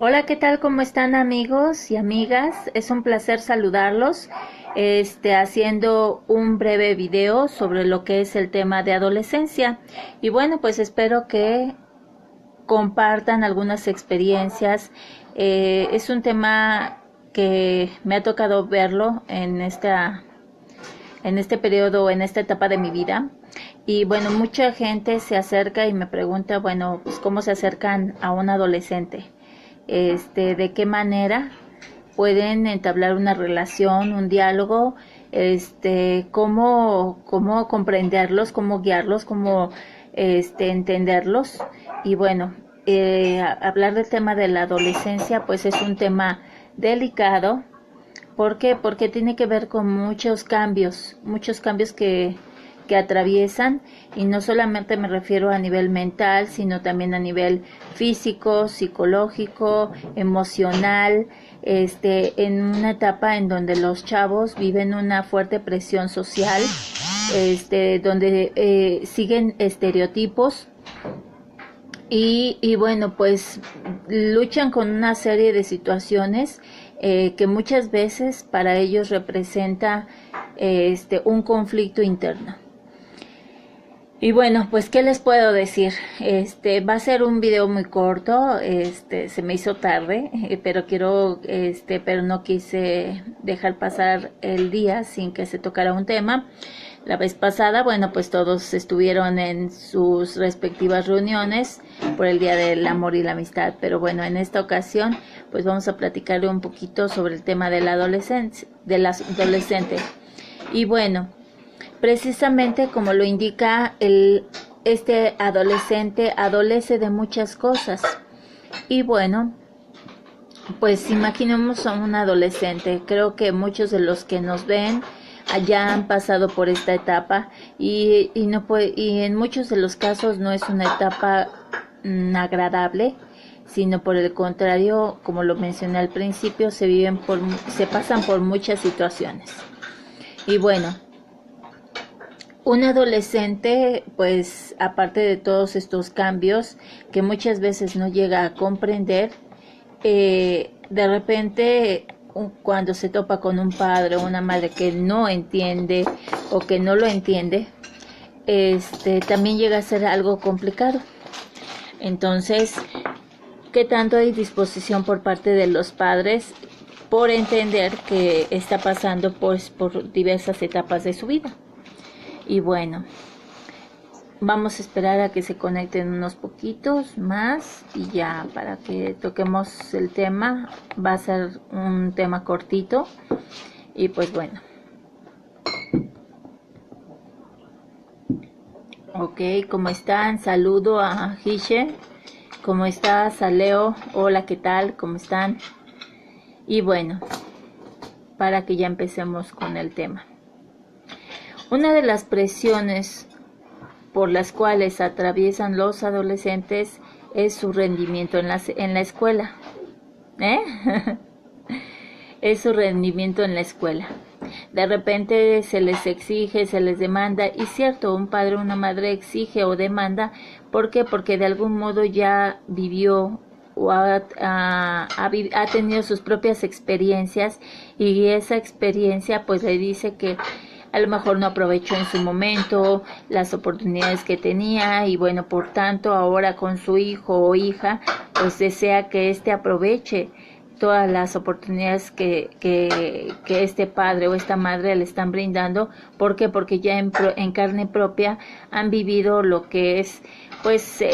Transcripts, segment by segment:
Hola, ¿qué tal? ¿Cómo están amigos y amigas? Es un placer saludarlos, haciendo un breve video sobre lo que es el tema de adolescencia. Y bueno, pues espero que compartan algunas experiencias. Es un tema que me ha tocado verlo en este periodo, en esta etapa de mi vida. Y bueno, mucha gente se acerca y me pregunta, bueno, pues cómo se acercan a un adolescente, de qué manera pueden entablar una relación, un diálogo, cómo comprenderlos, cómo guiarlos, cómo entenderlos. Y bueno, hablar del tema de la adolescencia, pues es un tema delicado. ¿Por qué? Porque tiene que ver con muchos cambios que atraviesan, y no solamente me refiero a nivel mental, sino también a nivel físico, psicológico, emocional, en una etapa en donde los chavos viven una fuerte presión social, donde siguen estereotipos y bueno, pues luchan con una serie de situaciones que muchas veces para ellos representa un conflicto interno. Y bueno, pues qué les puedo decir. Va a ser un video muy corto. Se me hizo tarde, pero no quise dejar pasar el día sin que se tocara un tema. La vez pasada, bueno, pues todos estuvieron en sus respectivas reuniones por el Día del Amor y la Amistad, pero bueno, en esta ocasión, pues vamos a platicarle un poquito sobre el tema de la adolescencia, de la adolescente. Y bueno, precisamente como lo indica este adolescente, adolece de muchas cosas. Y bueno, pues imaginemos a un adolescente. Creo que muchos de los que nos ven ya han pasado por esta etapa y en muchos de los casos no es una etapa agradable, sino por el contrario, como lo mencioné al principio, se pasan por muchas situaciones. Y bueno, un adolescente, pues aparte de todos estos cambios que muchas veces no llega a comprender, de repente cuando se topa con un padre o una madre que no entiende o que no lo entiende, también llega a ser algo complicado. Entonces, ¿qué tanto hay disposición por parte de los padres por entender que está pasando pues por diversas etapas de su vida? Y bueno, vamos a esperar a que se conecten unos poquitos más y ya para que toquemos el tema. Va a ser un tema cortito y pues bueno. Ok, ¿cómo están? Saludo a Hishe. ¿Cómo estás? A Leo. Hola, ¿qué tal? ¿Cómo están? Y bueno, para que ya empecemos con el tema. Una de las presiones por las cuales atraviesan los adolescentes es su rendimiento en la escuela. Es su rendimiento en la escuela. De repente se les exige, se les demanda, y cierto, un padre o una madre exige o demanda. ¿Por qué? Porque de algún modo ya vivió o ha tenido sus propias experiencias, y esa experiencia pues le dice que a lo mejor no aprovechó en su momento las oportunidades que tenía, y bueno, por tanto ahora con su hijo o hija pues desea que éste aproveche todas las oportunidades que este padre o esta madre le están brindando. ¿Por qué? Porque ya en carne propia han vivido lo que es pues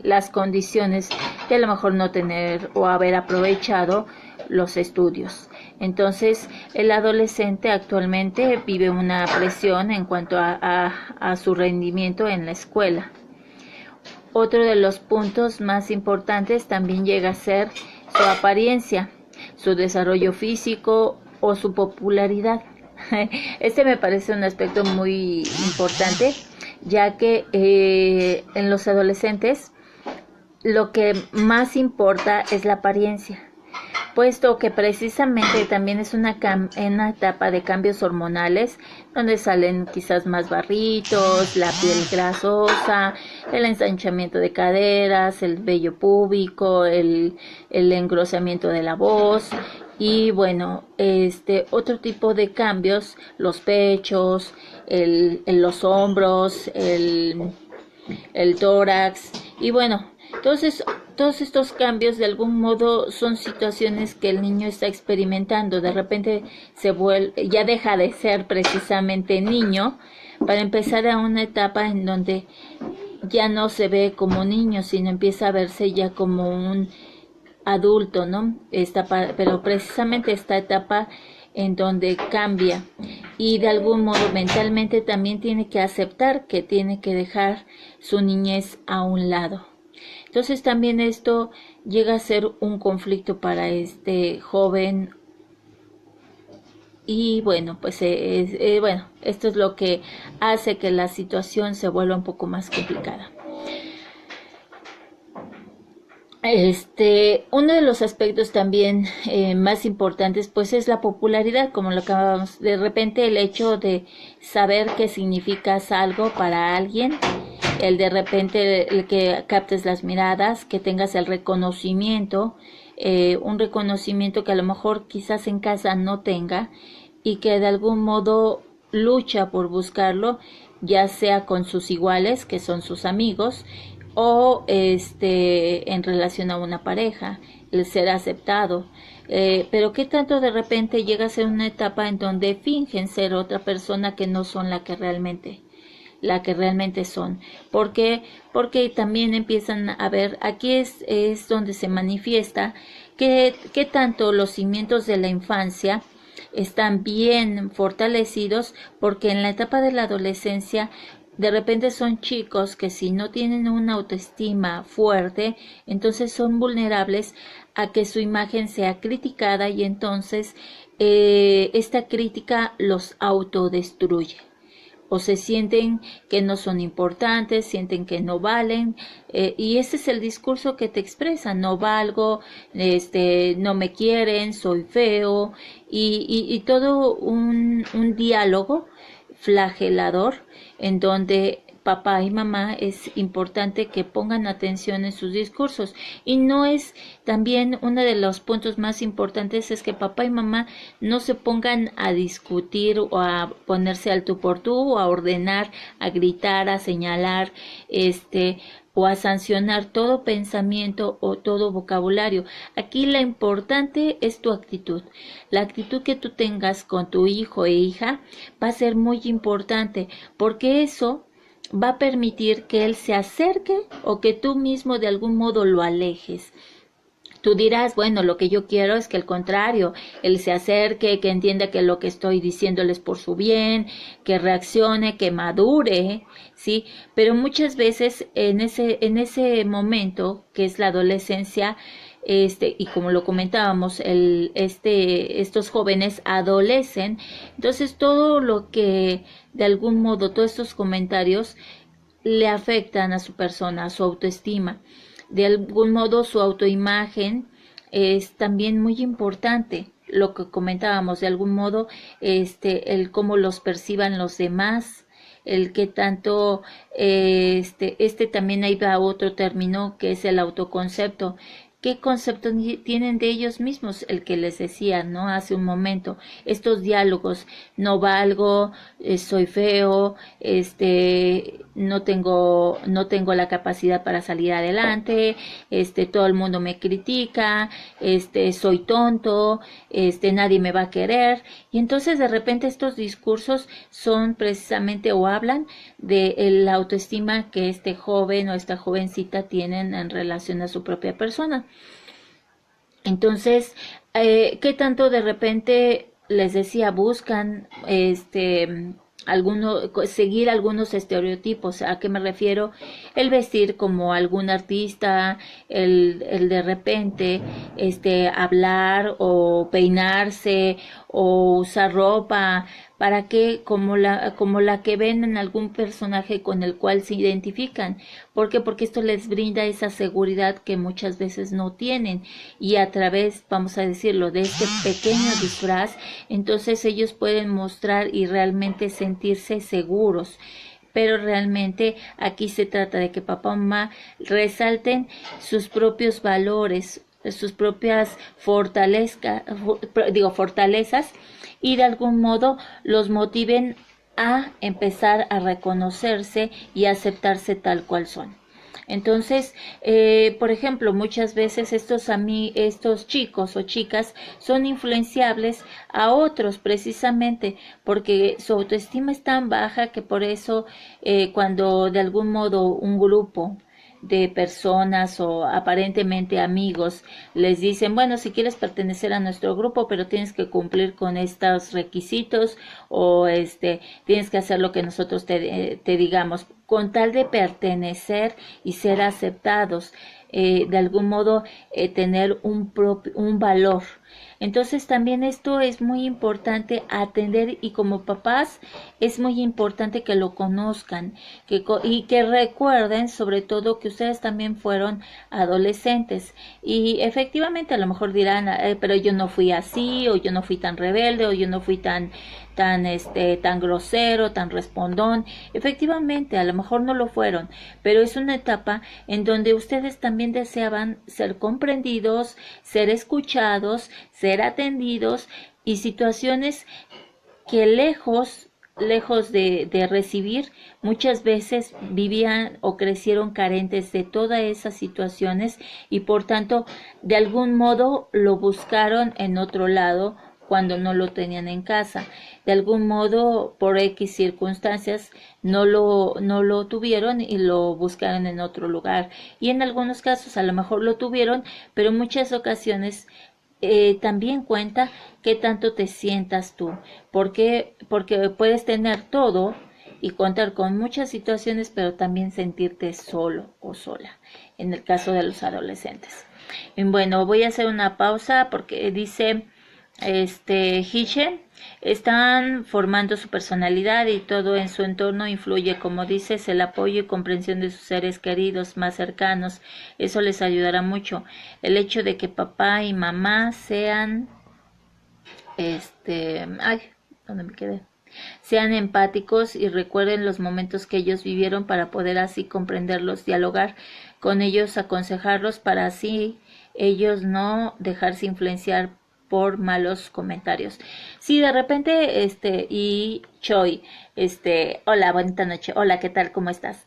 las condiciones de a lo mejor no tener o haber aprovechado los estudios. Entonces, el adolescente actualmente vive una presión en cuanto a su rendimiento en la escuela. Otro de los puntos más importantes también llega a ser su apariencia, su desarrollo físico o su popularidad. Este me parece un aspecto muy importante, ya que en los adolescentes lo que más importa es la apariencia. puesto que precisamente también es una etapa de cambios hormonales, donde salen quizás más barritos, la piel grasosa, el ensanchamiento de caderas, el vello púbico, el engrosamiento de la voz, y bueno, otro tipo de cambios, los pechos, los hombros, el tórax, y bueno, entonces todos estos cambios de algún modo son situaciones que el niño está experimentando. De repente ya deja de ser precisamente niño para empezar a una etapa en donde ya no se ve como niño, sino empieza a verse ya como un adulto, ¿no? Pero precisamente esta etapa en donde cambia y de algún modo mentalmente también tiene que aceptar que tiene que dejar su niñez a un lado. Entonces también esto llega a ser un conflicto para este joven y bueno, pues bueno, esto es lo que hace que la situación se vuelva un poco más complicada. Uno de los aspectos también más importantes pues es la popularidad, como lo acabamos, de repente el hecho de saber que significas algo para alguien, el de repente el que captes las miradas, que tengas el reconocimiento, un reconocimiento que a lo mejor quizás en casa no tenga y que de algún modo lucha por buscarlo, ya sea con sus iguales, que son sus amigos, o en relación a una pareja, el ser aceptado, pero qué tanto de repente llega a ser una etapa en donde fingen ser otra persona que no son la que realmente son. ¿Por qué? Porque también empiezan a ver, aquí es donde se manifiesta que tanto los cimientos de la infancia están bien fortalecidos, porque en la etapa de la adolescencia de repente son chicos que si no tienen una autoestima fuerte, entonces son vulnerables a que su imagen sea criticada y entonces esta crítica los autodestruye. O se sienten que no son importantes, sienten que no valen, y ese es el discurso que te expresa: no valgo, no me quieren, soy feo, y todo un diálogo flagelador en donde papá y mamá es importante que pongan atención en sus discursos. Y no es también uno de los puntos más importantes es que papá y mamá no se pongan a discutir o a ponerse al tú por tú o a ordenar, a gritar, a señalar, o a sancionar todo pensamiento o todo vocabulario. Aquí la importante es tu actitud. La actitud que tú tengas con tu hijo e hija va a ser muy importante, porque eso va a permitir que él se acerque o que tú mismo de algún modo lo alejes. Tú dirás, bueno, lo que yo quiero es que al contrario, él se acerque, que entienda que lo que estoy diciéndole es por su bien, que reaccione, que madure, ¿sí? Pero muchas veces en ese momento, que es la adolescencia, y como lo comentábamos, estos jóvenes adolecen, entonces todo lo que, de algún modo, todos estos comentarios le afectan a su persona, a su autoestima. De algún modo su autoimagen es también muy importante, lo que comentábamos, de algún modo el cómo los perciban los demás, el que tanto también ahí va otro término que es el autoconcepto. ¿Qué concepto tienen de ellos mismos? El que les decía, ¿no? Hace un momento, estos diálogos: no valgo, soy feo, no tengo la capacidad para salir adelante, todo el mundo me critica, soy tonto, nadie me va a querer. Y entonces de repente estos discursos son precisamente, o hablan de la autoestima que este joven o esta jovencita tienen en relación a su propia persona. Entonces, ¿qué tanto de repente, les decía, buscan seguir algunos estereotipos? ¿A qué me refiero? El vestir como algún artista, el de repente hablar o peinarse o usar ropa para que como la que ven en algún personaje con el cual se identifican. ¿Por qué? Porque esto les brinda esa seguridad que muchas veces no tienen, y a través, vamos a decirlo, de este pequeño disfraz, entonces ellos pueden mostrar y realmente sentirse seguros. Pero realmente aquí se trata de que papá o mamá resalten sus propios valores, sus propias fortalezas, y de algún modo los motiven a empezar a reconocerse y a aceptarse tal cual son. Entonces, por ejemplo, muchas veces estos chicos o chicas son influenciables a otros precisamente porque su autoestima es tan baja que por eso cuando de algún modo un grupo de personas o aparentemente amigos les dicen, bueno, si quieres pertenecer a nuestro grupo, pero tienes que cumplir con estos requisitos, o tienes que hacer lo que nosotros te digamos, con tal de pertenecer y ser aceptados, de algún modo tener un valor. Entonces también esto es muy importante atender, y como papás es muy importante que lo conozcan y que recuerden sobre todo que ustedes también fueron adolescentes, y efectivamente a lo mejor dirán, pero yo no fui así, o yo no fui tan rebelde, o yo no fui tan grosero, tan respondón. Efectivamente, a lo mejor no lo fueron, pero es una etapa en donde ustedes también deseaban ser comprendidos, ser escuchados, ser atendidos, y situaciones que lejos de recibir, muchas veces vivían o crecieron carentes de todas esas situaciones, y por tanto de algún modo lo buscaron en otro lado cuando no lo tenían en casa. De algún modo, por X circunstancias, no lo tuvieron y lo buscaron en otro lugar. Y en algunos casos a lo mejor lo tuvieron, pero en muchas ocasiones también cuenta qué tanto te sientas tú. Porque puedes tener todo y contar con muchas situaciones, pero también sentirte solo o sola, en el caso de los adolescentes. Y bueno, voy a hacer una pausa porque dice Hiche, están formando su personalidad y todo en su entorno influye, como dices, el apoyo y comprensión de sus seres queridos más cercanos. Eso les ayudará mucho. El hecho de que papá y mamá sean, ¿dónde me quedé? Sean empáticos y recuerden los momentos que ellos vivieron para poder así comprenderlos, dialogar con ellos, aconsejarlos para así ellos no dejarse influenciar por malos comentarios. Si de repente, y Choi, hola, bonita noche, hola, ¿qué tal? ¿Cómo estás?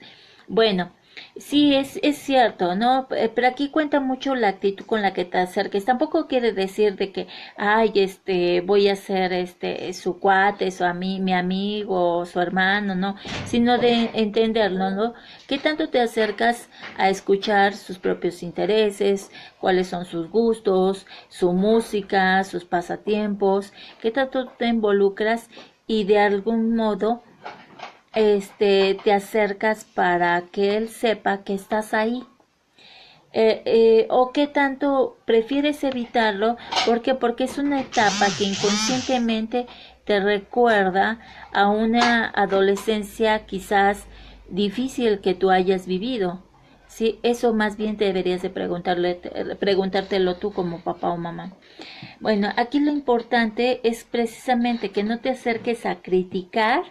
Bueno, sí, es cierto, ¿no? Pero aquí cuenta mucho la actitud con la que te acerques. Tampoco quiere decir de que, ay, voy a ser, su cuate, mi amigo, su hermano, ¿no? Sino de entenderlo, ¿no? ¿Qué tanto te acercas a escuchar sus propios intereses? ¿Cuáles son sus gustos, su música, sus pasatiempos? ¿Qué tanto te involucras y de algún modo te acercas para que él sepa que estás ahí? O qué tanto prefieres evitarlo, porque es una etapa que inconscientemente te recuerda a una adolescencia quizás difícil que tú hayas vivido. Sí, eso más bien te deberías de preguntártelo tú como papá o mamá. Bueno, aquí lo importante es precisamente que no te acerques a criticar,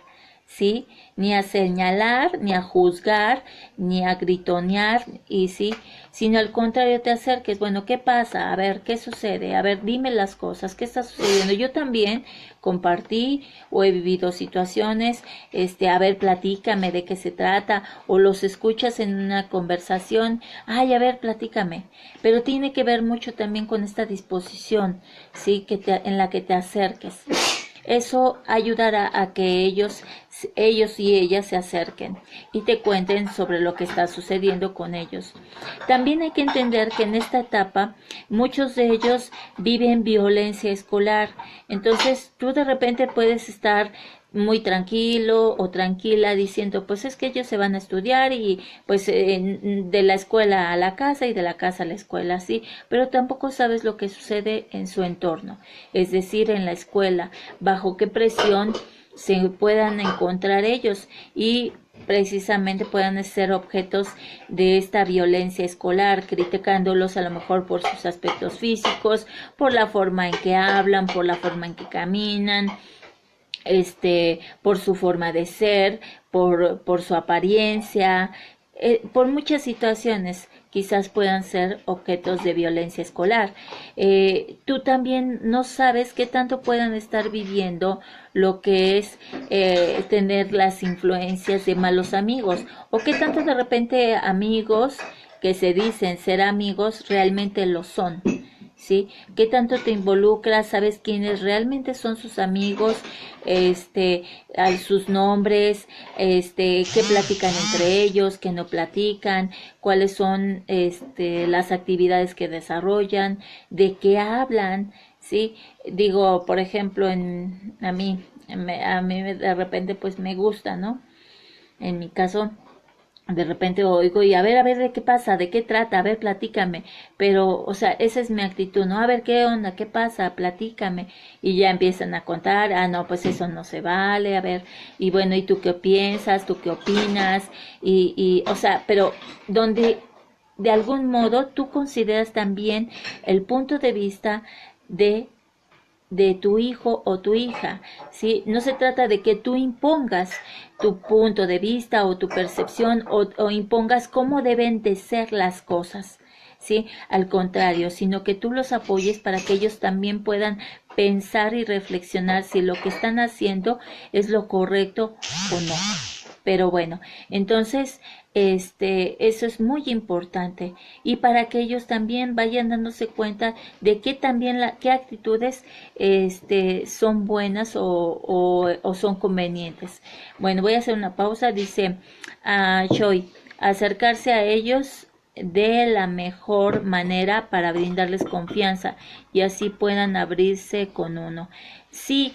¿sí? Ni a señalar, ni a juzgar, ni a gritonear, y sí, sino al contrario te acerques, bueno, ¿qué pasa? A ver, ¿qué sucede? A ver, dime las cosas, ¿qué está sucediendo? Yo también compartí o he vivido situaciones, a ver, platícame de qué se trata, o los escuchas en una conversación, ay, a ver, platícame, pero tiene que ver mucho también con esta disposición, sí, en la que te acerques. Eso ayudará a que ellos y ellas se acerquen y te cuenten sobre lo que está sucediendo con ellos. También hay que entender que en esta etapa muchos de ellos viven violencia escolar. Entonces tú de repente puedes estar muy tranquilo o tranquila diciendo, pues es que ellos se van a estudiar y pues de la escuela a la casa y de la casa a la escuela, sí, pero tampoco sabes lo que sucede en su entorno, es decir, en la escuela, bajo qué presión se puedan encontrar ellos y precisamente puedan ser objetos de esta violencia escolar, criticándolos a lo mejor por sus aspectos físicos, por la forma en que hablan, por la forma en que caminan, por su forma de ser, por su apariencia, por muchas situaciones quizás puedan ser objetos de violencia escolar. Tú también no sabes qué tanto puedan estar viviendo lo que es tener las influencias de malos amigos, o qué tanto de repente amigos que se dicen ser amigos realmente lo son. ¿Sí? ¿Qué tanto te involucras? ¿Sabes quiénes realmente son sus amigos? Sus nombres, qué platican entre ellos, qué no platican, cuáles son, las actividades que desarrollan, de qué hablan, ¿sí? Digo, por ejemplo, a mí de repente pues me gusta, ¿no? En mi caso, de repente oigo y a ver, ¿de qué pasa? ¿De qué trata? A ver, platícame. Pero, o sea, esa es mi actitud, ¿no? A ver, ¿qué onda? ¿Qué pasa? Platícame. Y ya empiezan a contar, no, pues eso no se vale, a ver. Y bueno, ¿y tú qué piensas? ¿Tú qué opinas? O sea, pero donde de algún modo tú consideras también el punto de vista de tu hijo o tu hija, ¿sí? No se trata de que tú impongas tu punto de vista o tu percepción o impongas cómo deben de ser las cosas, ¿sí? Al contrario, sino que tú los apoyes para que ellos también puedan pensar y reflexionar si lo que están haciendo es lo correcto o no. Pero bueno, entonces, eso es muy importante y para que ellos también vayan dándose cuenta de que también qué actitudes, son buenas o son convenientes. Bueno, voy a hacer una pausa. Dice Choi, acercarse a ellos de la mejor manera para brindarles confianza y así puedan abrirse con uno. Sí,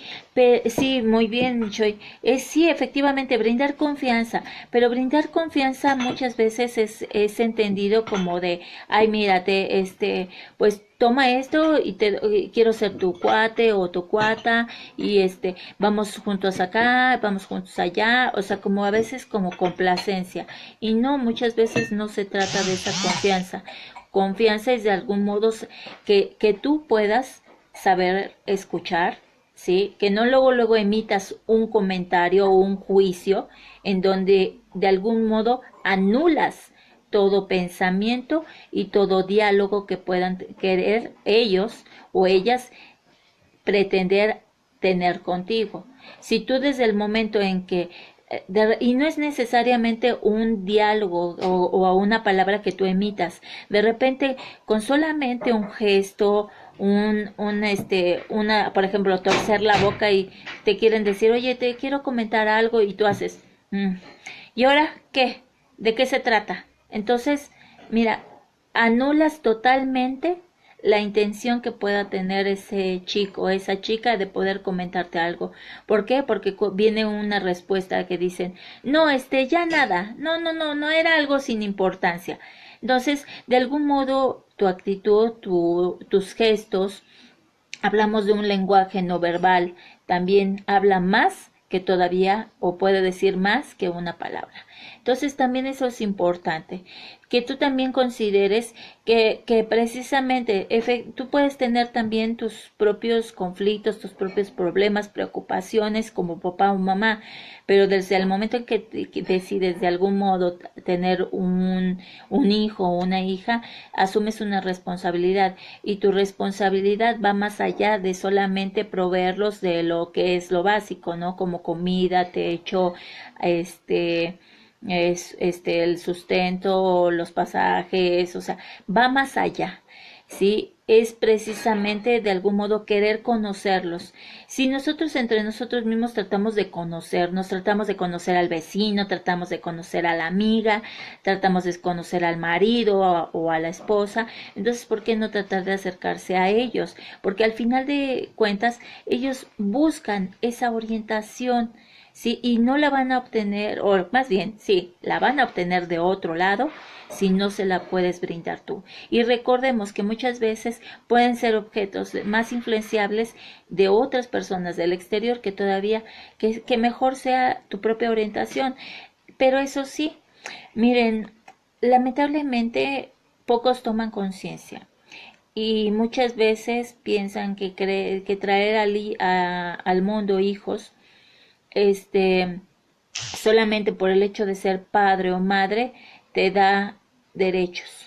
sí, muy bien, Choi. Sí, efectivamente, brindar confianza, pero brindar confianza muchas veces es entendido como de, ay, mírate, pues toma esto y quiero ser tu cuate o tu cuata y vamos juntos acá, vamos juntos allá, o sea, como a veces como complacencia. Y no, muchas veces no se trata de esa confianza. Confianza es de algún modo que tú puedas saber escuchar, ¿sí? Que no luego emitas un comentario o un juicio en donde de algún modo anulas todo pensamiento y todo diálogo que puedan querer ellos o ellas pretender tener contigo. Si tú desde el momento en que y no es necesariamente un diálogo o una palabra que tú emitas, de repente con solamente un gesto, por ejemplo, torcer la boca y te quieren decir, oye, te quiero comentar algo y tú haces, ¿y ahora qué? ¿De qué se trata? Entonces, mira, anulas totalmente la intención que pueda tener ese chico o esa chica de poder comentarte algo. ¿Por qué? Porque viene una respuesta que dicen, no, ya nada, no era algo sin importancia. Entonces, de algún modo, tu actitud, tus gestos, hablamos de un lenguaje no verbal, también habla más que todavía o puede decir más que una palabra. Entonces también eso es importante, que tú también consideres que precisamente tú puedes tener también tus propios conflictos, tus propios problemas, preocupaciones como papá o mamá, pero desde el momento en que decides de algún modo tener un hijo o una hija, asumes una responsabilidad y tu responsabilidad va más allá de solamente proveerlos de lo que es lo básico, ¿no? Como comida, techo, el sustento, los pasajes, o sea, va más allá, ¿sí? Es precisamente de algún modo querer conocerlos. Si nosotros entre nosotros mismos tratamos de conocernos, tratamos de conocer al vecino, tratamos de conocer a la amiga, tratamos de conocer al marido o a la esposa, entonces ¿por qué no tratar de acercarse a ellos? Porque al final de cuentas ellos buscan esa orientación, ¿sí? Y no la van a obtener, o más bien, sí, la van a obtener de otro lado si no se la puedes brindar tú. Y recordemos que muchas veces pueden ser objetos más influenciables de otras personas del exterior que todavía, que mejor sea tu propia orientación. Pero eso sí, miren, lamentablemente pocos toman conciencia y muchas veces piensan que traer al mundo hijos, solamente por el hecho de ser padre o madre, te da derechos.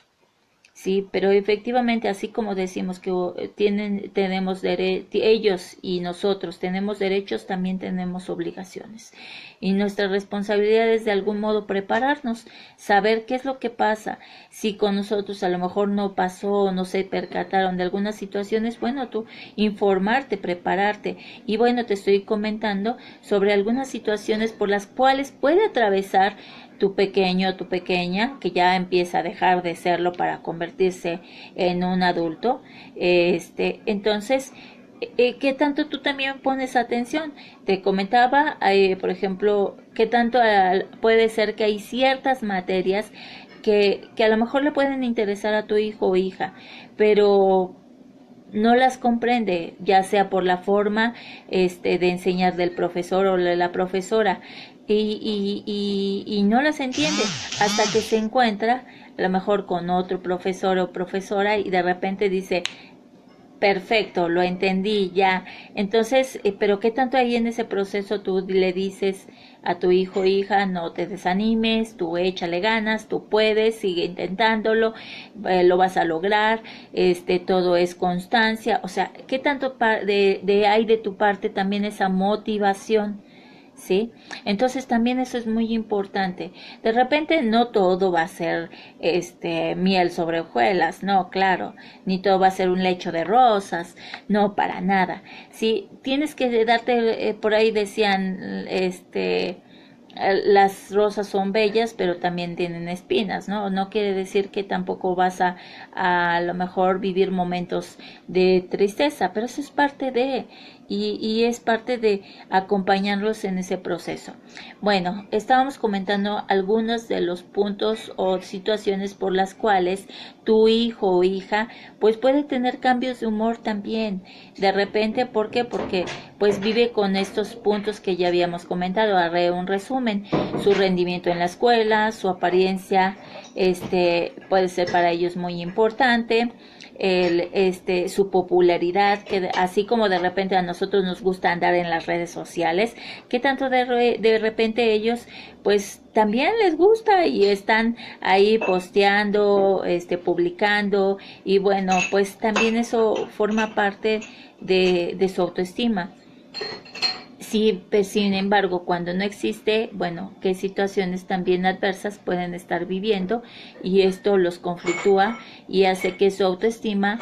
Sí, pero efectivamente, así como decimos que tenemos ellos y nosotros tenemos derechos, también tenemos obligaciones. Y nuestra responsabilidad es de algún modo prepararnos, saber qué es lo que pasa. Si con nosotros a lo mejor no pasó, no se percataron de algunas situaciones, bueno, tú informarte, prepararte. Y bueno, te estoy comentando sobre algunas situaciones por las cuales puede atravesar tu pequeño o tu pequeña, que ya empieza a dejar de serlo para convertirse en un adulto. Entonces, ¿qué tanto tú también pones atención? Te comentaba, por ejemplo, qué tanto puede ser que hay ciertas materias que a lo mejor le pueden interesar a tu hijo o hija, pero no las comprende, ya sea por la forma de enseñar del profesor o de la profesora, y no las entiende hasta que se encuentra a lo mejor con otro profesor o profesora y de repente dice, perfecto, lo entendí ya. Entonces, pero qué tanto ahí en ese proceso tú le dices a tu hijo o hija, no te desanimes, tú échale ganas, tú puedes, sigue intentándolo, lo vas a lograr, todo es constancia. O sea, qué tanto hay de tu parte también esa motivación. ¿Sí? Entonces también eso es muy importante. De repente no todo va a ser miel sobre hojuelas, no, claro, ni todo va a ser un lecho de rosas, no, para nada. Sí, tienes que darte, por ahí decían, las rosas son bellas, pero también tienen espinas, ¿no? No quiere decir que tampoco vas a lo mejor vivir momentos de tristeza, pero eso es parte y es parte de acompañarlos en ese proceso. Bueno, estábamos comentando algunos de los puntos o situaciones por las cuales tu hijo o hija pues puede tener cambios de humor también. De repente, ¿por qué? Porque pues vive con estos puntos que ya habíamos comentado. Haré un resumen: su rendimiento en la escuela, su apariencia, puede ser para ellos muy importante, su popularidad, que así como de repente a nosotros nos gusta andar en las redes sociales, que tanto de repente ellos pues también les gusta y están ahí posteando, publicando, y bueno, pues también eso forma parte de su autoestima. Sí, pues, sin embargo, cuando no existe, bueno, qué situaciones también adversas pueden estar viviendo, y esto los conflictúa y hace que su autoestima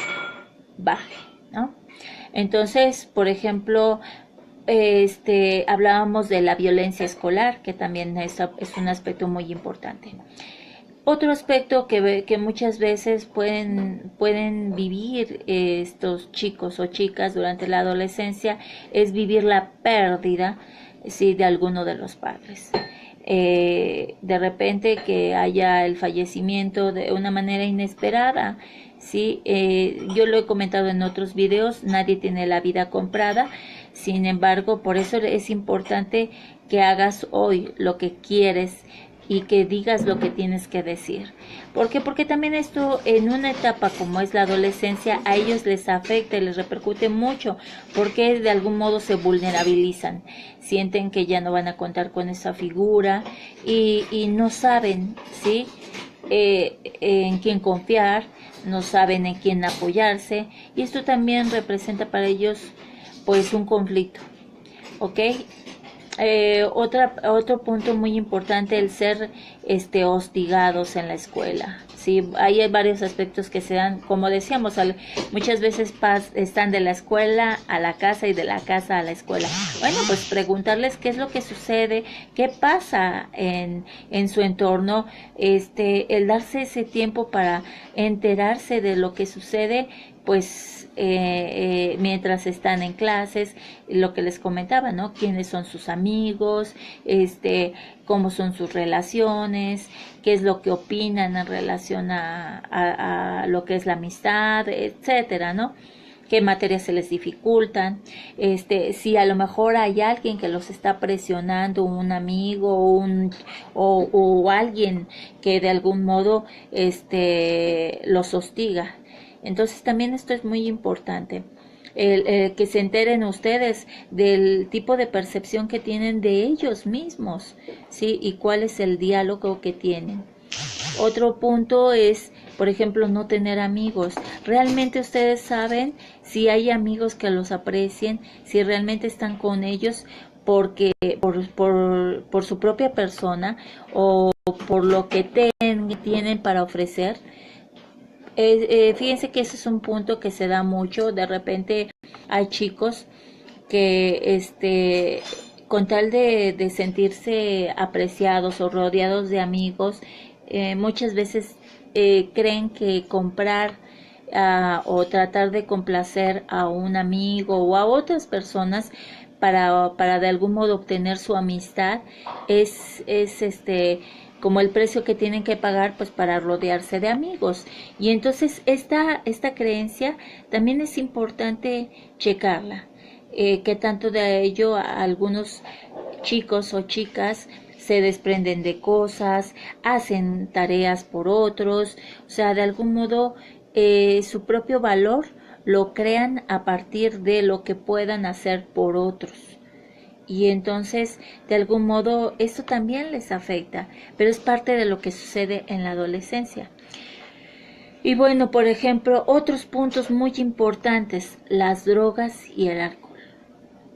baje, ¿no? Entonces, por ejemplo, hablábamos de la violencia escolar, que también es un aspecto muy importante. Otro aspecto que muchas veces pueden vivir estos chicos o chicas durante la adolescencia es vivir la pérdida, sí, de alguno de los padres. De repente que haya el fallecimiento de una manera inesperada. Sí, yo lo he comentado en otros videos, nadie tiene la vida comprada. Sin embargo, por eso es importante que hagas hoy lo que quieres y que digas lo que tienes que decir. ¿Por qué? Porque también esto, en una etapa como es la adolescencia, a ellos les afecta y les repercute mucho, porque de algún modo se vulnerabilizan, sienten que ya no van a contar con esa figura y no saben, ¿sí? En quién confiar, no saben en quién apoyarse, y esto también representa para ellos pues un conflicto, ¿ok? Otro punto muy importante, el ser hostigados en la escuela. Sí, hay varios aspectos que se dan, como decíamos, muchas veces están de la escuela a la casa y de la casa a la escuela. Bueno, pues preguntarles qué es lo que sucede, qué pasa en su entorno, el darse ese tiempo para enterarse de lo que sucede, pues mientras están en clases, lo que les comentaba, ¿no? Quiénes son sus amigos, cómo son sus relaciones, qué es lo que opinan en relación a lo que es la amistad, etcétera, ¿no? Qué materias se les dificultan, si a lo mejor hay alguien que los está presionando, un amigo o alguien que de algún modo los hostiga. Entonces también esto es muy importante, el que se enteren ustedes del tipo de percepción que tienen de ellos mismos, ¿sí? Y cuál es el diálogo que tienen. Otro punto es, por ejemplo, no tener amigos. ¿Realmente ustedes saben si hay amigos que los aprecien, si realmente están con ellos porque por su propia persona o por lo que tienen para ofrecer? Fíjense que ese es un punto que se da mucho. De repente hay chicos que con tal de sentirse apreciados o rodeados de amigos, muchas veces creen que comprar o tratar de complacer a un amigo o a otras personas para de algún modo obtener su amistad es como el precio que tienen que pagar pues para rodearse de amigos. Y entonces esta creencia también es importante checarla, que tanto de ello algunos chicos o chicas se desprenden de cosas, hacen tareas por otros, o sea, de algún modo su propio valor lo crean a partir de lo que puedan hacer por otros. Y entonces, de algún modo, esto también les afecta, pero es parte de lo que sucede en la adolescencia. Y bueno, por ejemplo, otros puntos muy importantes, las drogas y el alcohol.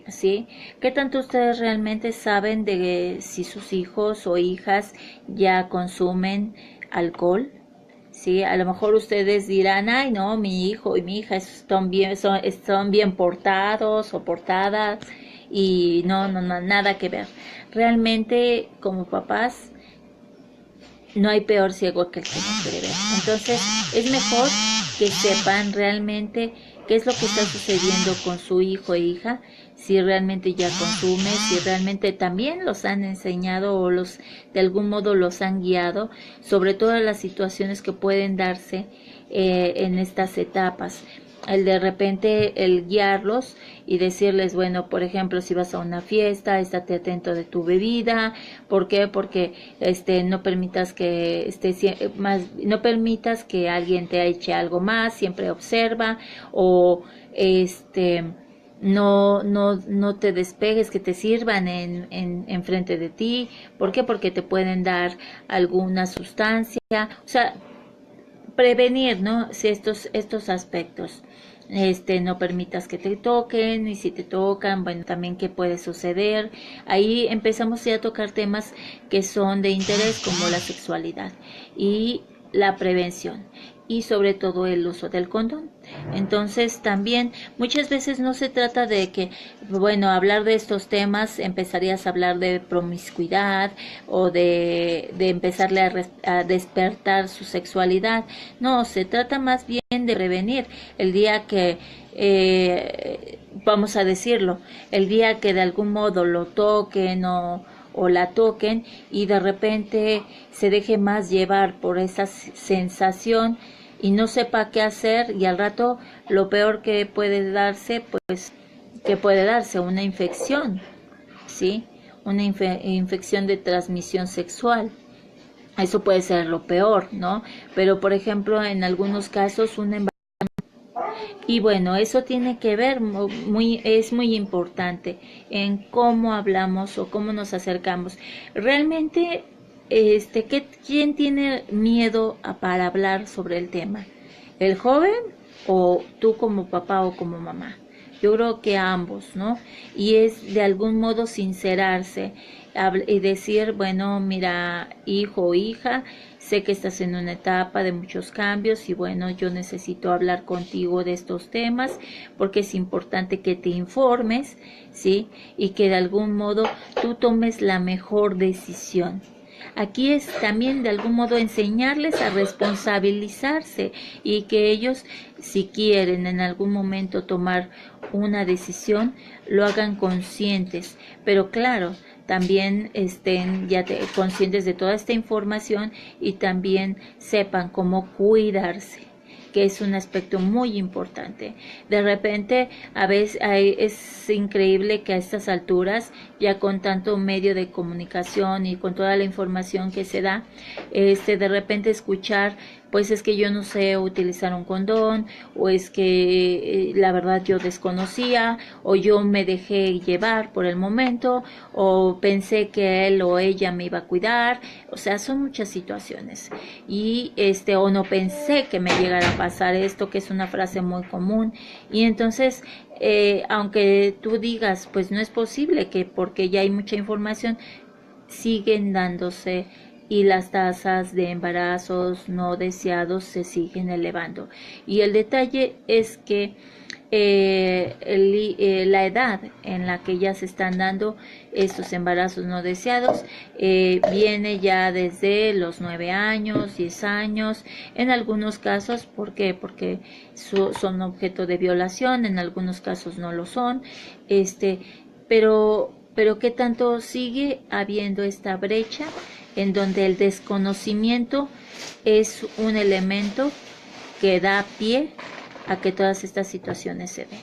¿Sí? ¿Qué tanto ustedes realmente saben de si sus hijos o hijas ya consumen alcohol? ¿Sí? A lo mejor ustedes dirán, ay no, mi hijo y mi hija están bien portados o portadas, y no, nada que ver. Realmente, como papás, no hay peor ciego que el que no quiere ver. Entonces, es mejor que sepan realmente qué es lo que está sucediendo con su hijo e hija, si realmente ya consume, si realmente también los han enseñado o de algún modo los han guiado sobre todas las situaciones que pueden darse en estas etapas. El de repente el guiarlos y decirles, bueno, por ejemplo, si vas a una fiesta, estate atento de tu bebida. ¿Por qué? Porque no permitas que no permitas que alguien te eche algo más, siempre observa, o no te despegues, que te sirvan en frente de ti. ¿Por qué? Porque te pueden dar alguna sustancia, o sea, prevenir, ¿no? Si estos aspectos. No permitas que te toquen, y si te tocan, bueno, también qué puede suceder. Ahí empezamos ya a tocar temas que son de interés, como la sexualidad y la prevención, y sobre todo el uso del condón. Entonces también muchas veces no se trata de que, bueno, hablar de estos temas empezarías a hablar de promiscuidad o de empezarle a despertar su sexualidad. No, se trata más bien de prevenir. El día que vamos a decirlo, el día que de algún modo lo toquen o la toquen y de repente se deje más llevar por esa sensación y no sepa qué hacer, y al rato lo peor que puede darse, pues que puede darse una infección, ¿sí? Una infección de transmisión sexual. Eso puede ser lo peor, ¿no? Pero por ejemplo, en algunos casos un embarazo. Y bueno, eso tiene que ver, es muy importante en cómo hablamos o cómo nos acercamos. Realmente, ¿quién tiene miedo para hablar sobre el tema? ¿El joven o tú como papá o como mamá? Yo creo que ambos, ¿no? Y es de algún modo sincerarse y decir, bueno, mira, hijo o hija, sé que estás en una etapa de muchos cambios y bueno, yo necesito hablar contigo de estos temas porque es importante que te informes, ¿sí? Y que de algún modo tú tomes la mejor decisión. aquí es también de algún modo enseñarles a responsabilizarse y que ellos, si quieren en algún momento tomar una decisión, lo hagan conscientes, pero claro, también estén ya conscientes de toda esta información y también sepan cómo cuidarse, que es un aspecto muy importante. De repente, a veces es increíble que a estas alturas, ya con tanto medio de comunicación y con toda la información que se da, de repente escuchar, pues es que yo no sé utilizar un condón, o es que la verdad yo desconocía, o yo me dejé llevar por el momento, o pensé que él o ella me iba a cuidar. O sea, son muchas situaciones. Y o no pensé que me llegara a pasar esto, que es una frase muy común. Y entonces, aunque tú digas, pues no es posible, que porque ya hay mucha información, siguen dándose y las tasas de embarazos no deseados se siguen elevando. Y el detalle es que la edad en la que ya se están dando estos embarazos no deseados viene ya desde los 9 años, 10 años, en algunos casos. ¿Por qué? Porque son objeto de violación, en algunos casos no lo son, pero ¿qué tanto sigue habiendo esta brecha en donde el desconocimiento es un elemento que da pie a que todas estas situaciones se den?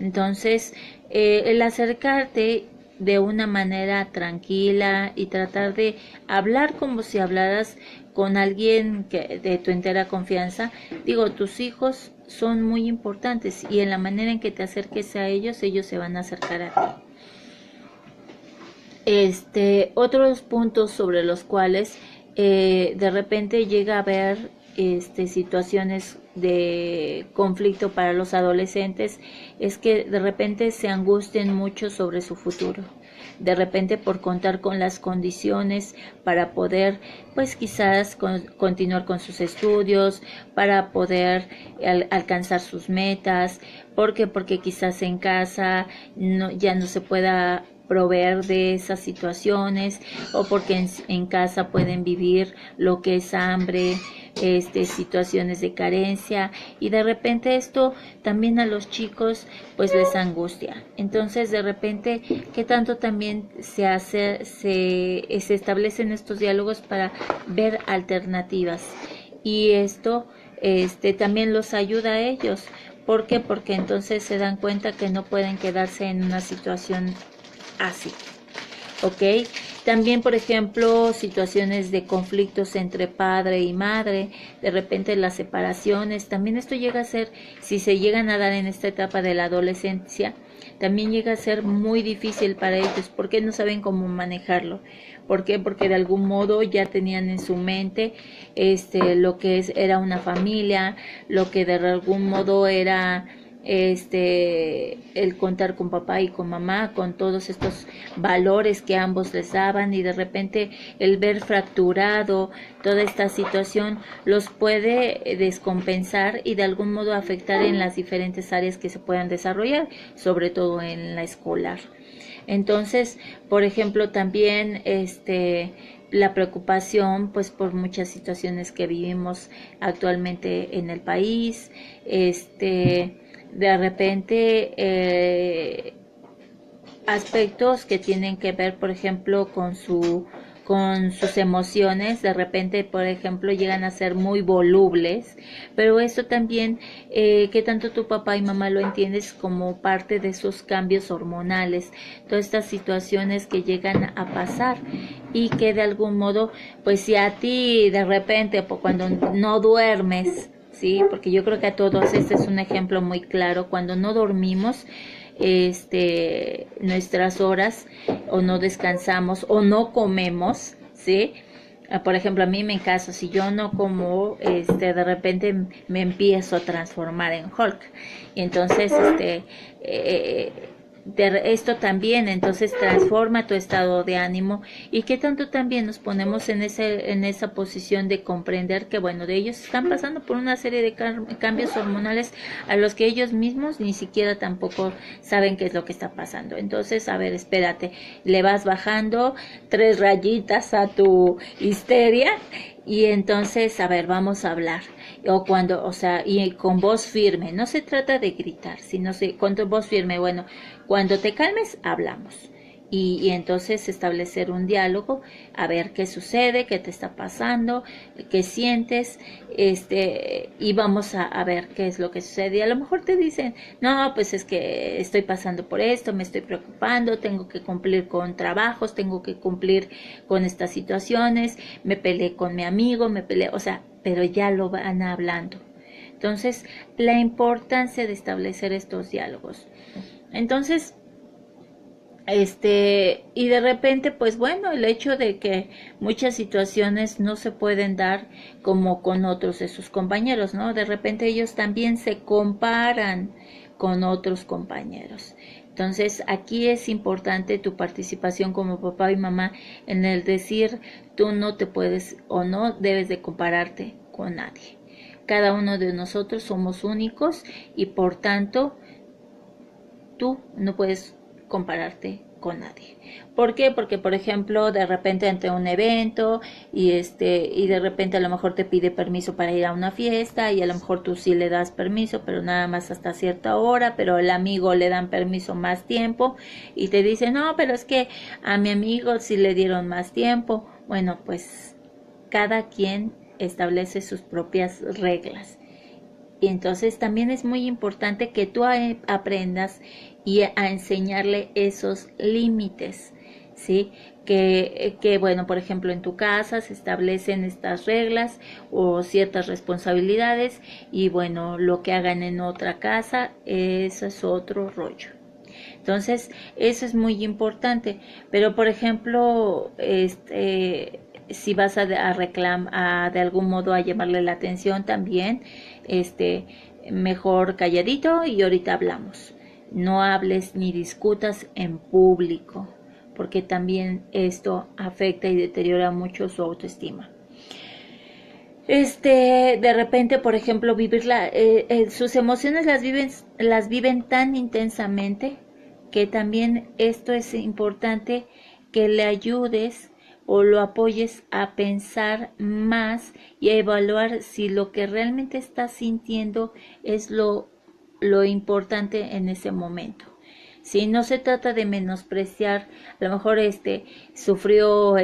Entonces, el acercarte de una manera tranquila y tratar de hablar como si hablaras con alguien de tu entera confianza. Digo, tus hijos son muy importantes y en la manera en que te acerques a ellos, ellos se van a acercar a ti. Otros puntos sobre los cuales de repente llega a haber situaciones de conflicto para los adolescentes es que de repente se angustien mucho sobre su futuro, de repente por contar con las condiciones para poder, pues quizás continuar con sus estudios, para poder alcanzar sus metas. ¿Por qué? Porque quizás en casa ya no se pueda proveer de esas situaciones, o porque en casa pueden vivir lo que es hambre, situaciones de carencia, y de repente esto también a los chicos pues les angustia. Entonces de repente, ¿qué tanto también se establecen estos diálogos para ver alternativas? Y esto también los ayuda a ellos. ¿Por qué? Porque entonces se dan cuenta que no pueden quedarse en una situación así, ¿ok? También, por ejemplo, situaciones de conflictos entre padre y madre, de repente las separaciones, también esto llega a ser, si se llegan a dar en esta etapa de la adolescencia, también llega a ser muy difícil para ellos, porque no saben cómo manejarlo. ¿Por qué? Porque de algún modo ya tenían en su mente lo que era una familia, lo que de algún modo era el contar con papá y con mamá, con todos estos valores que ambos les daban, y de repente el ver fracturado toda esta situación los puede descompensar y de algún modo afectar en las diferentes áreas que se puedan desarrollar, sobre todo en la escolar. Entonces, por ejemplo, también la preocupación pues por muchas situaciones que vivimos actualmente en el país, de repente aspectos que tienen que ver, por ejemplo, con sus emociones. De repente, por ejemplo, llegan a ser muy volubles, pero esto también, que tanto tu papá y mamá lo entiendes como parte de esos cambios hormonales, todas estas situaciones que llegan a pasar y que de algún modo, pues si a ti de repente, cuando no duermes, sí, porque yo creo que a todos este es un ejemplo muy claro, cuando no dormimos nuestras horas, o no descansamos o no comemos, ¿sí? Por ejemplo, a mí me caso, si yo no como, de repente me empiezo a transformar en Hulk, y entonces esto también entonces transforma tu estado de ánimo y que tanto también nos ponemos en esa posición de comprender que bueno, de ellos están pasando por una serie de cambios hormonales a los que ellos mismos ni siquiera tampoco saben qué es lo que está pasando. Entonces, a ver, espérate, le vas bajando 3 rayitas a tu histeria y entonces, a ver, vamos a hablar. O sea, y con voz firme, no se trata de gritar, sino con tu voz firme, bueno, cuando te calmes, hablamos. Y entonces establecer un diálogo, a ver qué sucede, qué te está pasando, qué sientes, y vamos a ver qué es lo que sucede. Y a lo mejor te dicen, no, pues es que estoy pasando por esto, me estoy preocupando, tengo que cumplir con trabajos, tengo que cumplir con estas situaciones, me peleé con mi amigo, o sea, pero ya lo van hablando. Entonces, la importancia de establecer estos diálogos. Entonces, y de repente, pues bueno, el hecho de que muchas situaciones no se pueden dar como con otros de sus compañeros, ¿no? De repente ellos también se comparan con otros compañeros. Entonces, aquí es importante tu participación como papá y mamá en el decir, tú no te puedes o no debes de compararte con nadie. Cada uno de nosotros somos únicos y por tanto, tú no puedes compararte con nadie. ¿Por qué? Porque, por ejemplo, de repente ante un evento y de repente a lo mejor te pide permiso para ir a una fiesta y a lo mejor tú sí le das permiso, pero nada más hasta cierta hora, pero al amigo le dan permiso más tiempo y te dice, no, pero es que a mi amigo sí le dieron más tiempo. Bueno, pues cada quien establece sus propias reglas. Y entonces también es muy importante que tú aprendas y a enseñarle esos límites, ¿sí? Que bueno, por ejemplo, en tu casa se establecen estas reglas o ciertas responsabilidades y bueno, lo que hagan en otra casa, eso es otro rollo. Entonces, eso es muy importante. Pero, por ejemplo, si vas a reclamar, de algún modo a llamarle la atención también, mejor calladito y ahorita hablamos. No hables ni discutas en público, porque también esto afecta y deteriora mucho su autoestima. De repente, por ejemplo, sus emociones las viven tan intensamente que también esto es importante que le ayudes o lo apoyes a pensar más y a evaluar si lo que realmente está sintiendo es lo importante en ese momento. Si no se trata de menospreciar, a lo mejor sufrió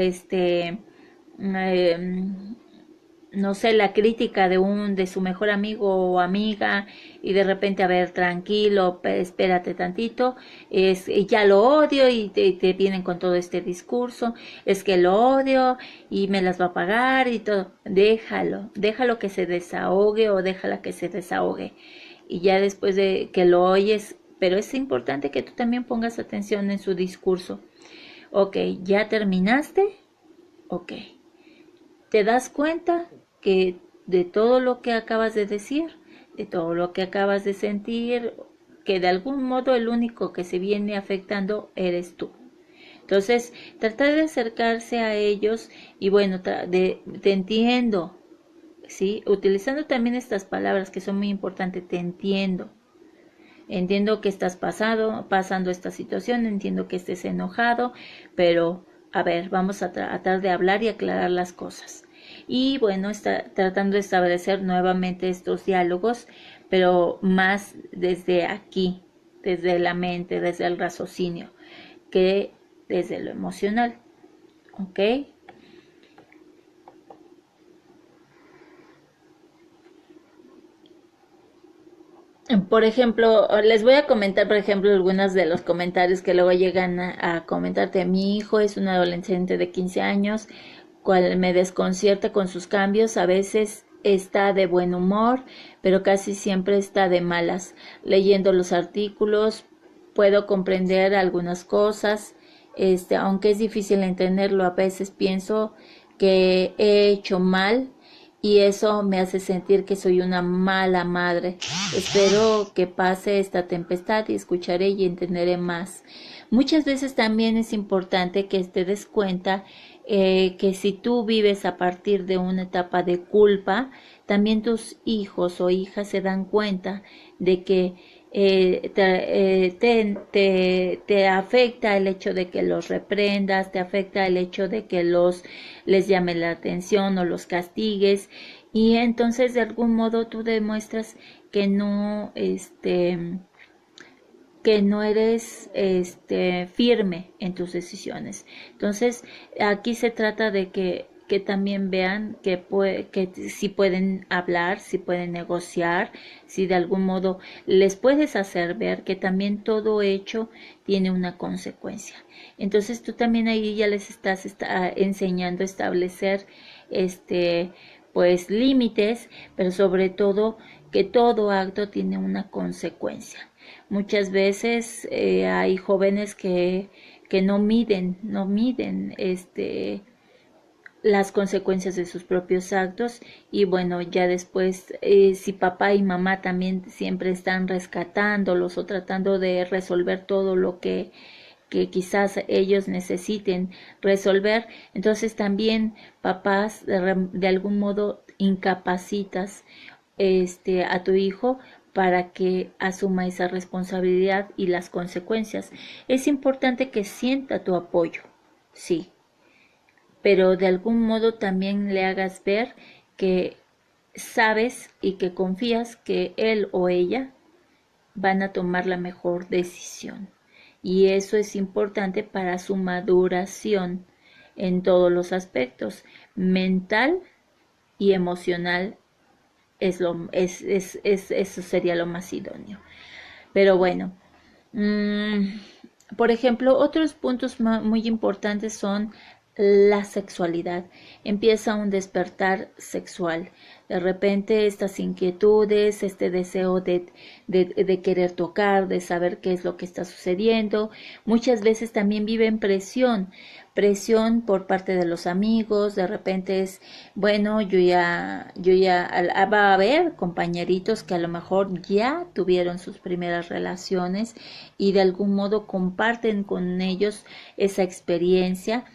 no sé, la crítica de su mejor amigo o amiga y de repente, a ver, tranquilo, espérate tantito, ya lo odio y te vienen con todo este discurso, es que lo odio y me las va a pagar y todo, déjalo que se desahogue o déjala que se desahogue y ya después de que lo oyes, pero es importante que tú también pongas atención en su discurso. Ok, ¿ya terminaste? Ok. ¿Te das cuenta que de todo lo que acabas de decir, de todo lo que acabas de sentir, que de algún modo el único que se viene afectando eres tú? Entonces, tratar de acercarse a ellos y bueno, te entiendo, ¿sí? Utilizando también estas palabras que son muy importantes, te entiendo. Entiendo que estás pasando esta situación, entiendo que estés enojado, pero a ver, vamos a tratar de hablar y aclarar las cosas. Y bueno, está tratando de establecer nuevamente estos diálogos, pero más desde aquí, desde la mente, desde el raciocinio, que desde lo emocional. ¿Ok? Por ejemplo, les voy a comentar, por ejemplo, algunos de los comentarios que luego llegan a comentarte. Mi hijo es un adolescente de 15 años, cual me desconcierta con sus cambios. A veces está de buen humor, pero casi siempre está de malas. Leyendo los artículos, puedo comprender algunas cosas, aunque es difícil entenderlo, a veces pienso que he hecho mal y eso me hace sentir que soy una mala madre. Espero que pase esta tempestad y escucharé y entenderé más. Muchas veces también es importante que te des cuenta que si tú vives a partir de una etapa de culpa, también tus hijos o hijas se dan cuenta de que te afecta el hecho de que los reprendas, te afecta el hecho de que les llame la atención o los castigues, y entonces de algún modo tú demuestras que no eres firme en tus decisiones. Entonces, aquí se trata de que también vean que si pueden hablar, si pueden negociar, si de algún modo les puedes hacer ver que también todo hecho tiene una consecuencia. Entonces tú también ahí ya les estás enseñando a establecer pues límites, pero sobre todo que todo acto tiene una consecuencia. Muchas veces hay jóvenes que no miden las consecuencias de sus propios actos, y bueno, ya después si papá y mamá también siempre están rescatándolos o tratando de resolver todo lo que quizás ellos necesiten resolver, entonces también papás de algún modo incapacitas a tu hijo para que asuma esa responsabilidad y las consecuencias. Es importante que sienta tu apoyo, sí, pero de algún modo también le hagas ver que sabes y que confías que él o ella van a tomar la mejor decisión. Y eso es importante para su maduración en todos los aspectos, mental y emocional. Eso sería lo más idóneo. Pero bueno, por ejemplo, otros puntos muy importantes son la sexualidad. Empieza un despertar sexual. De repente estas inquietudes, este deseo de querer tocar, de saber qué es lo que está sucediendo. Muchas veces también viven presión por parte de los amigos. De repente es, bueno, va a haber compañeritos que a lo mejor ya tuvieron sus primeras relaciones y de algún modo comparten con ellos esa experiencia,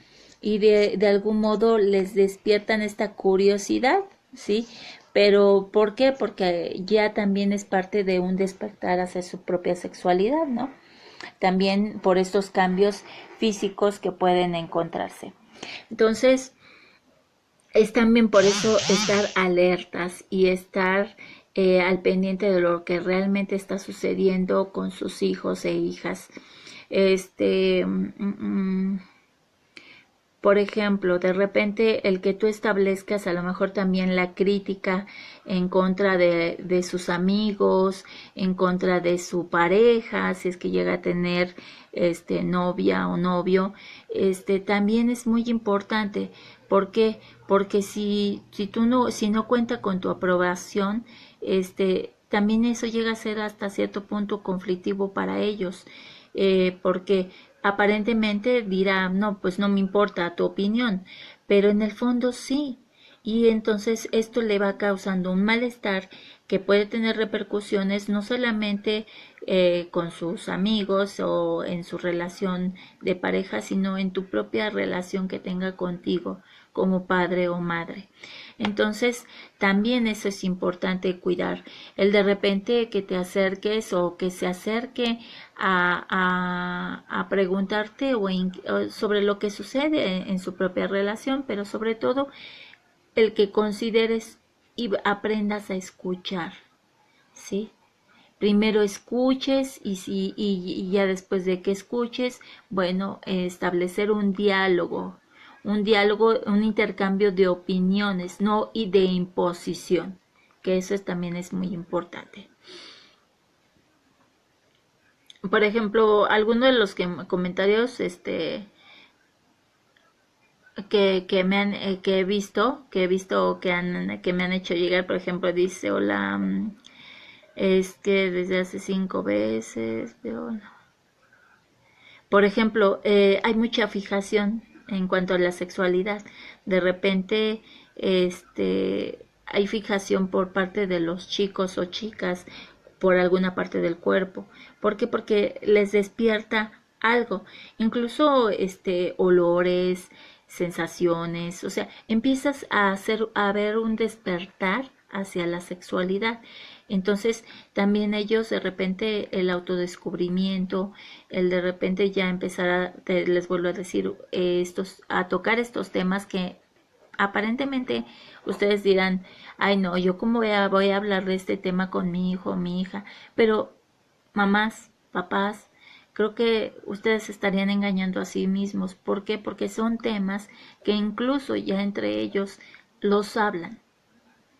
y de algún modo les despiertan esta curiosidad, ¿sí? Pero ¿por qué? Porque ya también es parte de un despertar hacia su propia sexualidad, ¿no? También por estos cambios físicos que pueden encontrarse. Entonces, es también por eso estar alertas y estar al pendiente de lo que realmente está sucediendo con sus hijos e hijas. Por ejemplo, de repente el que tú establezcas a lo mejor también la crítica en contra de sus amigos, en contra de su pareja, si es que llega a tener novia o novio, también es muy importante. ¿Por qué? Porque si no cuenta con tu aprobación, también eso llega a ser hasta cierto punto conflictivo para ellos, porque aparentemente dirá, no, pues no me importa tu opinión, pero en el fondo sí. Y entonces esto le va causando un malestar que puede tener repercusiones no solamente con sus amigos o en su relación de pareja, sino en tu propia relación que tenga contigo como padre o madre. Entonces, también eso es importante cuidar. El de repente que te acerques o que se acerque a preguntarte o sobre lo que sucede en su propia relación, pero sobre todo el que consideres y aprendas a escuchar, ¿sí? Primero escuches y ya después de que escuches, bueno, establecer un diálogo, un intercambio de opiniones, no y de imposición, que eso también es muy importante. Por ejemplo, algunos de los comentarios que he visto que me han hecho llegar, por ejemplo, dice, hola, es que desde hace 5 veces, pero no. Por ejemplo, hay mucha fijación en cuanto a la sexualidad. De repente, hay fijación por parte de los chicos o chicas por alguna parte del cuerpo. ¿Por qué? Porque les despierta algo, incluso olores, sensaciones, o sea, empiezas a ver un despertar hacia la sexualidad. Entonces, también ellos de repente el autodescubrimiento, el de repente ya empezar les vuelvo a decir, a tocar estos temas que aparentemente ustedes dirán, ay no, yo cómo voy a hablar de este tema con mi hijo o mi hija, pero mamás, papás, creo que ustedes estarían engañando a sí mismos. ¿Por qué? Porque son temas que incluso ya entre ellos los hablan,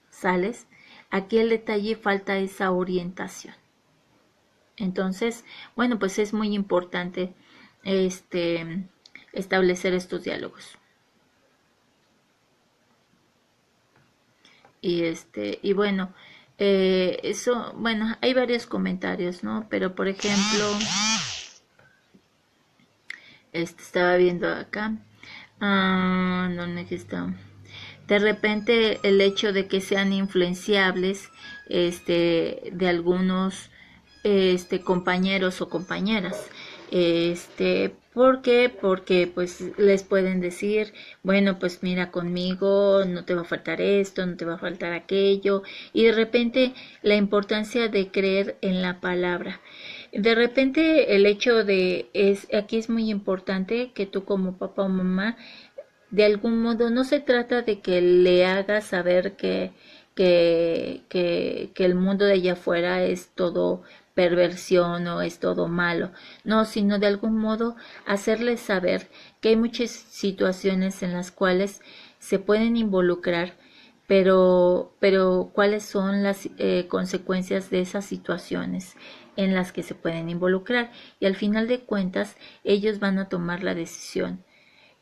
¿sales? Aquí el detalle falta esa orientación. Entonces, bueno, pues es muy importante establecer estos diálogos. Y bueno, bueno, hay varios comentarios, ¿no? Pero por ejemplo, estaba viendo acá, ¿dónde está? De repente el hecho de que sean influenciables, de algunos, compañeros o compañeras, ¿por qué? Porque pues les pueden decir, bueno, pues mira, conmigo no te va a faltar esto, no te va a faltar aquello, y de repente la importancia de creer en la palabra. De repente el hecho aquí es muy importante que tú como papá o mamá, de algún modo, no se trata de que le hagas saber que el mundo de allá afuera es todo perversión o es todo malo, no, sino de algún modo hacerles saber que hay muchas situaciones en las cuales se pueden involucrar, pero cuáles son las consecuencias de esas situaciones en las que se pueden involucrar, y al final de cuentas ellos van a tomar la decisión.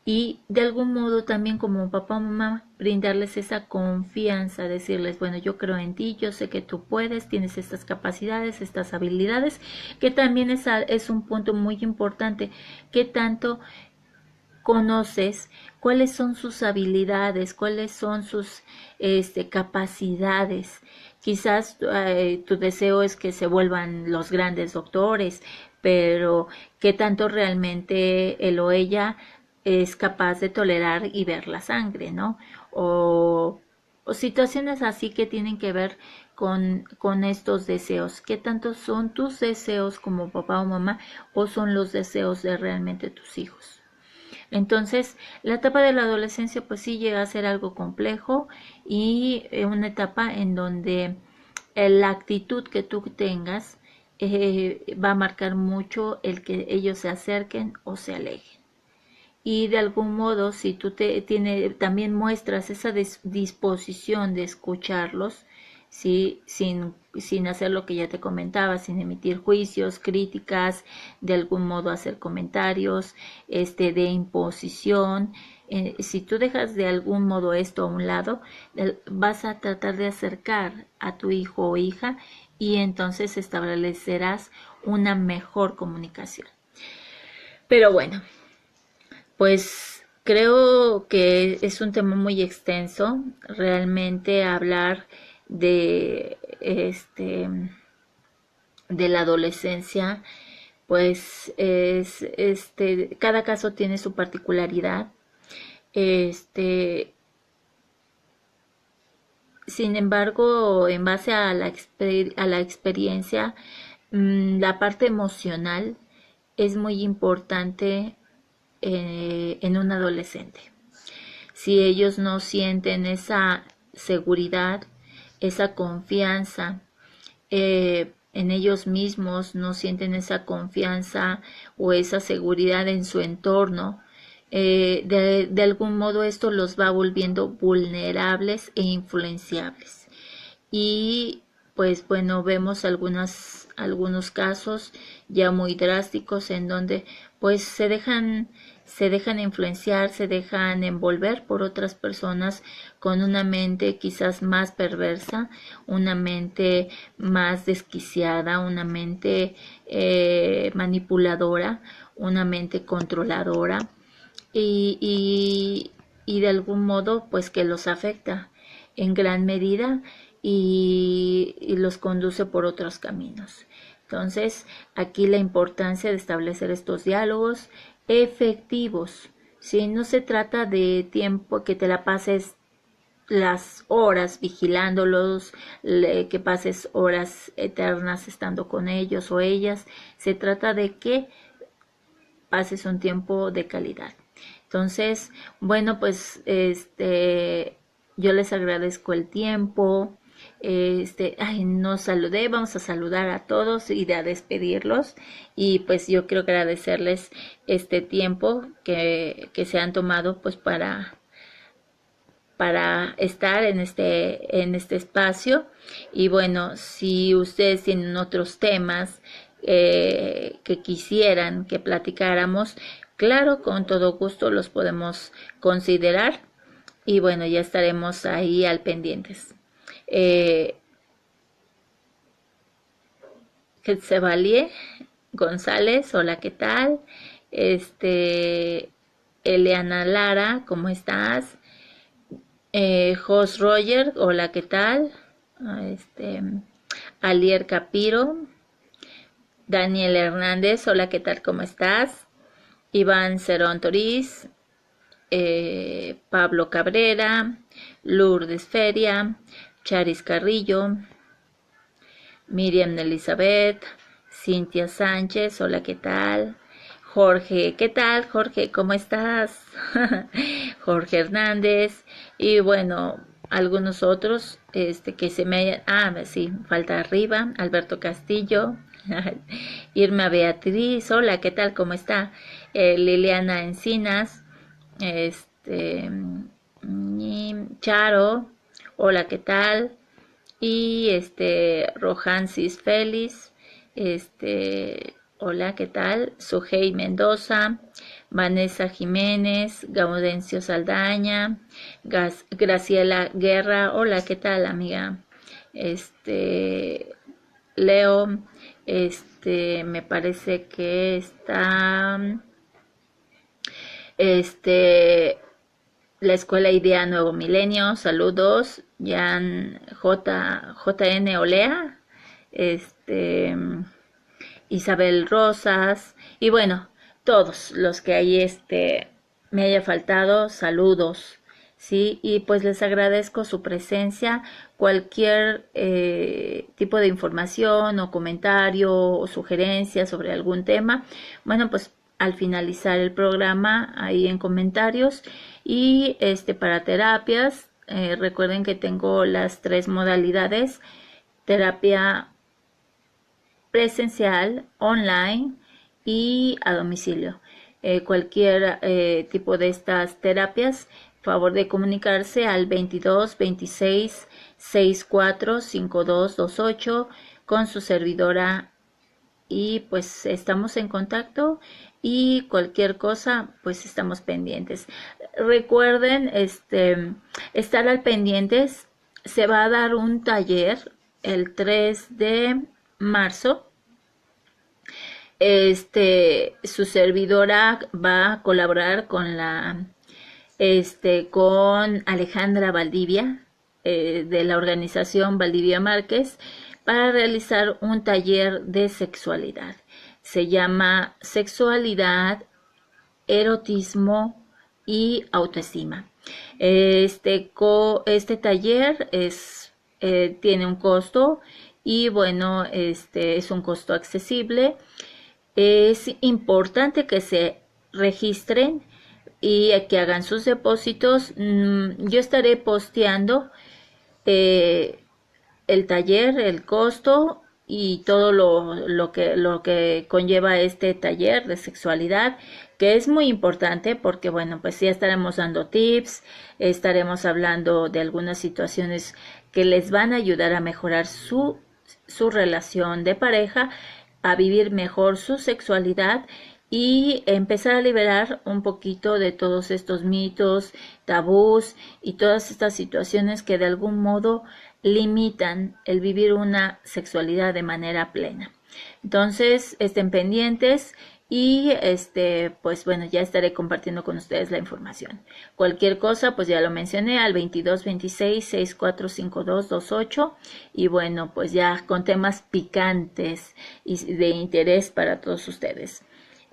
Y de algún modo también como papá o mamá brindarles esa confianza, decirles, bueno, yo creo en ti, yo sé que tú puedes, tienes estas capacidades, estas habilidades, que también es un punto muy importante. ¿Qué tanto conoces? ¿Cuáles son sus habilidades? ¿Cuáles son sus capacidades? Quizás tu deseo es que se vuelvan los grandes doctores, pero ¿qué tanto realmente él o ella es capaz de tolerar y ver la sangre, ¿no? O situaciones así que tienen que ver con estos deseos. ¿Qué tanto son tus deseos como papá o mamá o son los deseos de realmente tus hijos? Entonces, la etapa de la adolescencia pues sí llega a ser algo complejo y una etapa en donde la actitud que tú tengas va a marcar mucho el que ellos se acerquen o se alejen. Y de algún modo, si tú también muestras esa disposición de escucharlos, ¿sí? sin hacer lo que ya te comentaba, sin emitir juicios, críticas, de algún modo hacer comentarios de imposición. Si tú dejas de algún modo esto a un lado, vas a tratar de acercar a tu hijo o hija y entonces establecerás una mejor comunicación. Pero bueno, pues creo que es un tema muy extenso, realmente hablar de de la adolescencia, pues cada caso tiene su particularidad. Sin embargo, en base a la experiencia, la parte emocional es muy importante en un adolescente. Si ellos no sienten esa seguridad, esa confianza en ellos mismos, no sienten esa confianza o esa seguridad en su entorno, de algún modo esto los va volviendo vulnerables e influenciables. Y pues bueno, vemos algunos casos ya muy drásticos en donde pues se dejan influenciar, se dejan envolver por otras personas con una mente quizás más perversa, una mente más desquiciada, una mente manipuladora, una mente controladora y de algún modo pues que los afecta. en gran medida y los conduce por otros caminos. Entonces, aquí la importancia de establecer estos diálogos efectivos. ¿Sí? No se trata de tiempo que te la pases las horas vigilándolos, que pases horas eternas estando con ellos o ellas. Se trata de que pases un tiempo de calidad. Entonces, bueno, pues yo les agradezco el tiempo. Nos saludé, vamos a saludar a todos y a despedirlos. Y pues yo quiero agradecerles este tiempo que se han tomado pues para estar en este espacio. Y bueno, si ustedes tienen otros temas que quisieran que platicáramos, claro, con todo gusto los podemos considerar y bueno, ya estaremos ahí al pendientes. Getsevalie González, hola, ¿qué tal? Eliana Lara, ¿cómo estás? Jos Roger, hola, ¿qué tal? Alier Capiro, Daniel Hernández, hola, ¿qué tal? ¿Cómo estás? Iván Cerón Toriz, Pablo Cabrera, Lourdes Feria, Charis Carrillo, Miriam Elizabeth, Cintia Sánchez, hola, ¿qué tal? Jorge, ¿qué tal? Jorge, ¿cómo estás? Jorge Hernández, y bueno, algunos otros, que se me sí, falta arriba, Alberto Castillo, Irma Beatriz, hola, ¿qué tal? ¿Cómo está? Liliana Encinas, Charo, hola, ¿qué tal? Y Rojansis Félix, hola, ¿qué tal? Sujei Mendoza, Vanessa Jiménez, Gaudencio Saldaña, Graciela Guerra, hola, ¿qué tal, amiga? Leo, me parece que está, la Escuela Idea Nuevo Milenio, saludos, JN Olea, Isabel Rosas, y bueno, todos los que ahí me haya faltado, saludos, ¿sí? Y pues les agradezco su presencia. Cualquier tipo de información o comentario o sugerencia sobre algún tema, bueno, pues al finalizar el programa ahí en comentarios. Y para terapias, recuerden que tengo las 3 modalidades: terapia presencial, online y a domicilio. Cualquier tipo de estas terapias, favor de comunicarse al 22 26 64 52 28 con su servidora, y pues estamos en contacto y cualquier cosa pues estamos pendientes. Recuerden estar al pendientes. Se va a dar un taller el 3 de marzo. Su servidora va a colaborar con con Alejandra Valdivia, de la organización Valdivia Márquez, para realizar un taller de sexualidad. Se llama Sexualidad, Erotismo y Autoestima. Este taller tiene un costo, y bueno, es un costo accesible. Es importante que se registren y que hagan sus depósitos. Yo estaré posteando el taller, el costo y todo lo que conlleva este taller de sexualidad, que es muy importante porque bueno, pues ya estaremos dando tips, estaremos hablando de algunas situaciones que les van a ayudar a mejorar su relación de pareja, a vivir mejor su sexualidad y empezar a liberar un poquito de todos estos mitos, tabús y todas estas situaciones que de algún modo limitan el vivir una sexualidad de manera plena. Entonces, estén pendientes y pues bueno, ya estaré compartiendo con ustedes la información. Cualquier cosa, pues ya lo mencioné, al 2226-645228, y bueno, pues ya con temas picantes y de interés para todos ustedes.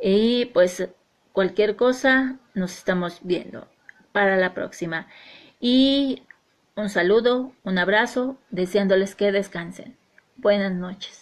Y pues cualquier cosa, nos estamos viendo para la próxima. Y un saludo, un abrazo, deseándoles que descansen. Buenas noches.